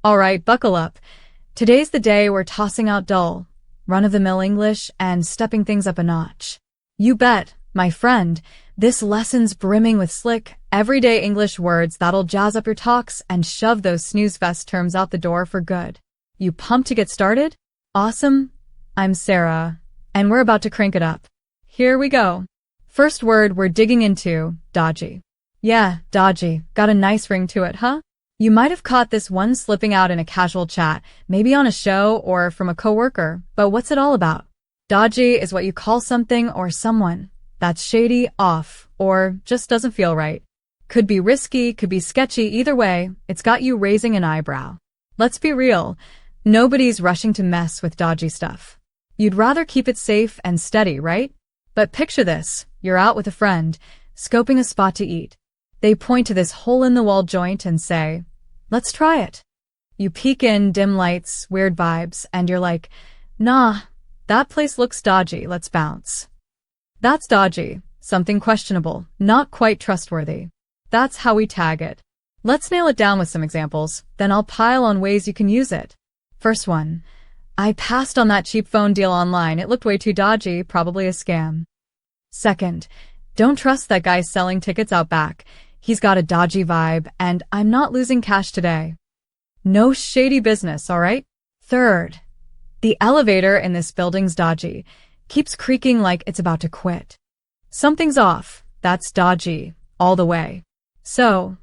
Alright, buckle up. Today's the day we're tossing out dull, run-of-the-mill English and stepping things up a notch. You bet, my friend, this lesson's brimming with slick, everyday English words that'll jazz up your talks and shove those snooze-fest terms out the door for good. You pumped to get started? Awesome. I'm Sara, and we're about to crank it up. Here we go. First word we're digging into, dodgy. Yeah, dodgy. Got a nice ring to it, huh? You might have caught this one slipping out in a casual chat, maybe on a show or from a coworker, but what's it all about? Dodgy is what you call something or someone that's shady, off, or just doesn't feel right. Could be risky, could be sketchy, either way, it's got you raising an eyebrow. Let's be real, nobody's rushing to mess with dodgy stuff. You'd rather keep it safe and steady, right? But picture this, you're out with a friend, scoping a spot to eat. They point to this hole-in-the-wall joint and say, "Let's try it." You peek in, dim lights, weird vibes, and you're like, "Nah, that place looks dodgy, let's bounce." That's dodgy, something questionable, not quite trustworthy. That's how we tag it. Let's nail it down with some examples, then I'll pile on ways you can use it. First one, I passed on that cheap phone deal online, it looked way too dodgy, probably a scam. Second, don't trust that guy selling tickets out back. He's got a dodgy vibe, and I'm not losing cash today. No shady business, alright? Third, the elevator in this building's dodgy. Keeps creaking like it's about to quit. Something's off. That's dodgy, all the way. So,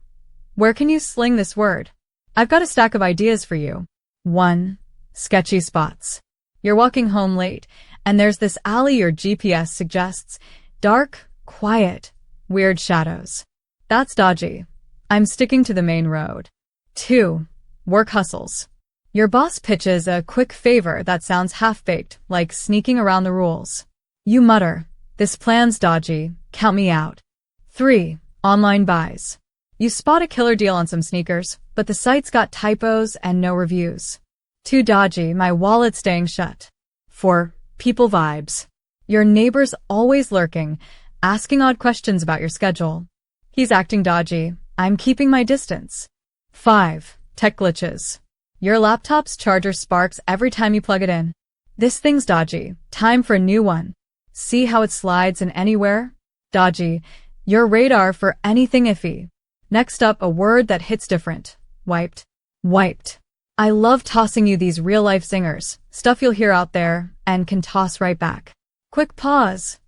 where can you sling this word? I've got a stack of ideas for you. 1. Sketchy spots. You're walking home late, and there's this alley your GPS suggests. Dark, quiet, weird shadows. That's dodgy. I'm sticking to the main road. 2. Work hustles. Your boss pitches a quick favor that sounds half-baked, like sneaking around the rules. You mutter, "This plan's dodgy, count me out." 3. Online buys. You spot a killer deal on some sneakers, but the site's got typos and no reviews. Too dodgy, my wallet's staying shut. 4. People vibes. Your neighbor's always lurking, asking odd questions about your schedule. He's acting dodgy. I'm keeping my distance. 5. Tech glitches. Your laptop's charger sparks every time you plug it in. This thing's dodgy. Time for a new one. See how it slides in anywhere? Dodgy. Your radar for anything iffy. Next up, a word that hits different. Wiped. Wiped. I love tossing you these real-life zingers, stuff you'll hear out there, and can toss right back. Quick pause.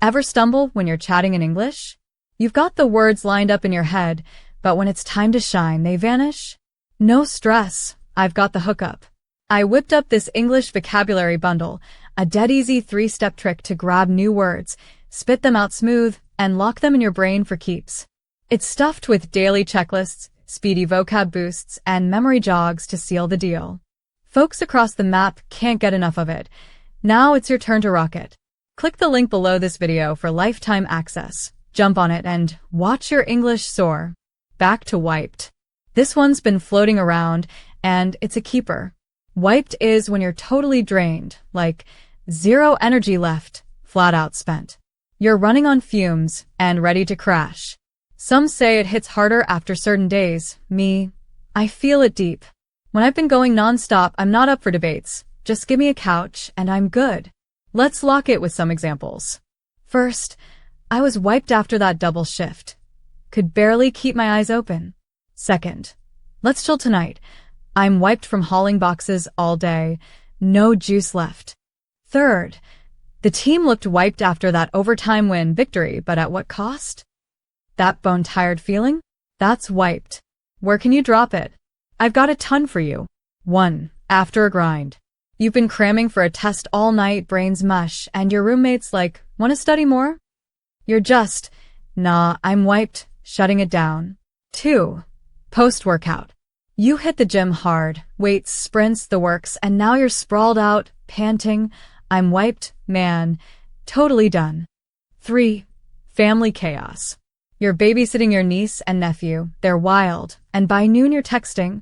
Ever stumble when you're chatting in English? You've got the words lined up in your head, but when it's time to shine, they vanish? No stress, I've got the hookup. I whipped up this English vocabulary bundle, a dead easy 3-step trick to grab new words, spit them out smooth, and lock them in your brain for keeps. It's stuffed with daily checklists, speedy vocab boosts, and memory jogs to seal the deal. Folks across the map can't get enough of it. Now it's your turn to rock it. Click the link below this video for lifetime access. Jump on it and watch your English soar. Back to wiped. This one's been floating around, and it's a keeper. Wiped is when you're totally drained, like zero energy left, flat out spent. You're running on fumes and ready to crash. Some say it hits harder after certain days. Me, I feel it deep. When I've been going nonstop, I'm not up for debates. Just give me a couch and I'm good. Let's lock it with some examples. First, I was wiped after that double shift. Could barely keep my eyes open. Second, let's chill tonight. I'm wiped from hauling boxes all day. No juice left. Third, the team looked wiped after that overtime win victory, but at what cost? That bone-tired feeling? That's wiped. Where can you drop it? I've got a ton for you. 1. After a grind. You've been cramming for a test all night, brains mush, and your roommate's like, "Want to study more?" You're just, "Nah, I'm wiped," shutting it down. 2. Post-workout. You hit the gym hard, weights, sprints, the works, and now you're sprawled out, panting. I'm wiped, man. Totally done. 3. Family chaos. You're babysitting your niece and nephew. They're wild, and by noon you're texting,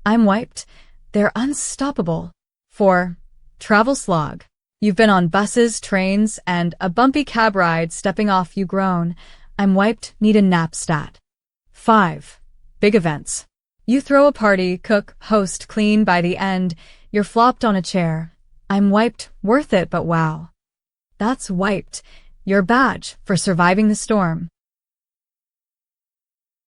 "I'm wiped." They're unstoppable. 4. Travel slog. You've been on buses, trains, and a bumpy cab ride, stepping off you groan. "I'm wiped, need a nap stat." 5. Big events. You throw a party, cook, host, clean. By the end, you're flopped on a chair. I'm wiped, worth it, but wow. That's wiped. Your badge for surviving the storm.